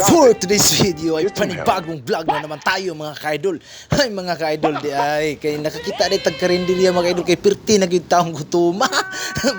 For today's video ay panibagong vlog na naman tayo mga ka-idol. Ay mga ka-idol di ay kay nakakita di tagkarindilya mga ka-idol kay pirti na gyud taong gutuma.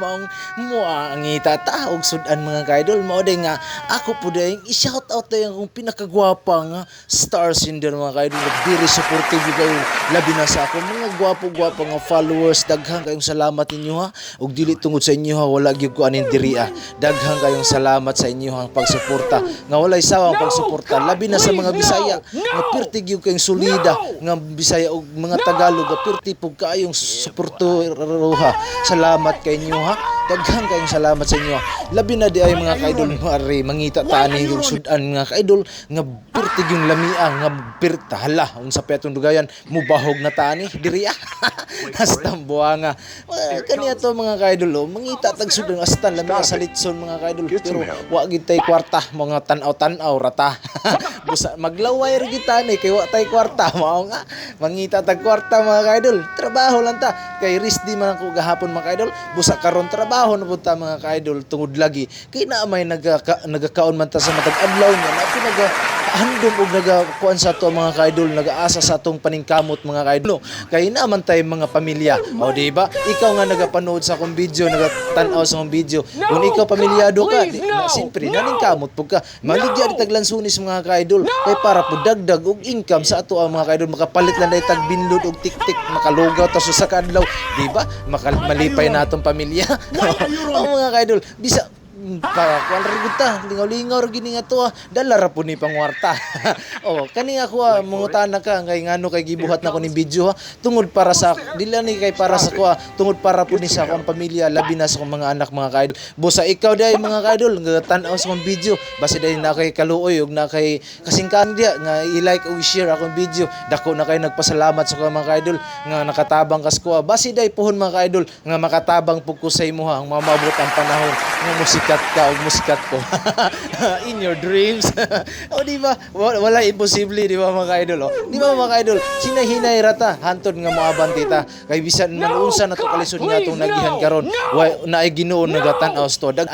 Maong mo ang itata og sudan mga ka-idol mao day nga ako po day i-shout out day ang pinakagwapa nga star singer mga ka-idol. Very supportive kayo labi na sa ako mga gwapo-gwapo nga followers. Daghang kayong salamat inyo ha. Og dili tungod sa inyo ha wala gyud ko anin diri ah. Daghang kayong salamat sa inyo ang pagsuporta nga walay sawang pagsuporta labi na sa mga Bisaya nga pirti gyud kayong solida nga Bisaya ug mga Tagalog nga pirti pug kaayong suportuha. Salamat kay inyo ha. Daghang kayong salamat sa inyo. Labi na di ay mga ka-idol mari mangita tani yung sudan mga ka-idol nga pirti gyud lamia nga pirta hala unsa pa atong dugayan mubahog na tani diri ah. Hasta buanga. Kaniya to mga ka-idol mangita tag sudan astan lamia sa litson mga ka-idol pero wa gid tay kwarta mga tan-aw rata. Busa maglaway ra gid tani kay wa tay kwarta mao nga mangita tag kwarta mga ka-idol. Trabaho lang ta kay risdi man ako gahapon mga ka-idol busa karon trabaho na punta mga ka-idol tungod lagi kay na may nagakaon man ta sa matag adlaw nga na pinaga handom og nagakuan sa to mga ka-idol nagaasa sa atong paningkamot mga ka-idol kay naman tay mga pamilya o di ba ikaw nga nagapanood sa akong video nagatanaw sa akong video kung ikaw pamilyado ka siyempre naningkamot pug ka maligya di taglansunis mga ka-idol kay para po dagdag og income sa ato ang mga ka-idol makapalit lang day tag binlod og tik-tik makalugaw ta sa kadlaw di ba malipay na atong pamilya ang mga ka-idol bisa para kuan ra gud ta lingaw-lingaw ra gini nga to dala ra po ni pangwarta. Oh kani ako mangutana ka kay ngano kay gibuhat na ko ni video ha tungod para sa dili ni kay para sa ko tungod para po ni sa akong pamilya labi na sa akong mga anak mga ka-idol busa ikaw day mga ka-idol nga tan-aw sa akong video basi day na kay kaluoy ug na kay kasingkan dia nga i-like ug share akong video dako na kay nagpasalamat sa mga ka-idol nga nakatabang kas ko basi day pohon mga ka-idol nga makatabang pug ko sa imo ang mamabot ang panahon nga musika ka o musikat ko in your dreams. O di ba wala imposible di ba mga ka-idol di ba mga ka-idol sinahinay rata hantod nga moabanti ta kay bisan man unsa na to kalisod nga atong nagihan karon naay Ginoo nagatan-aw sto dag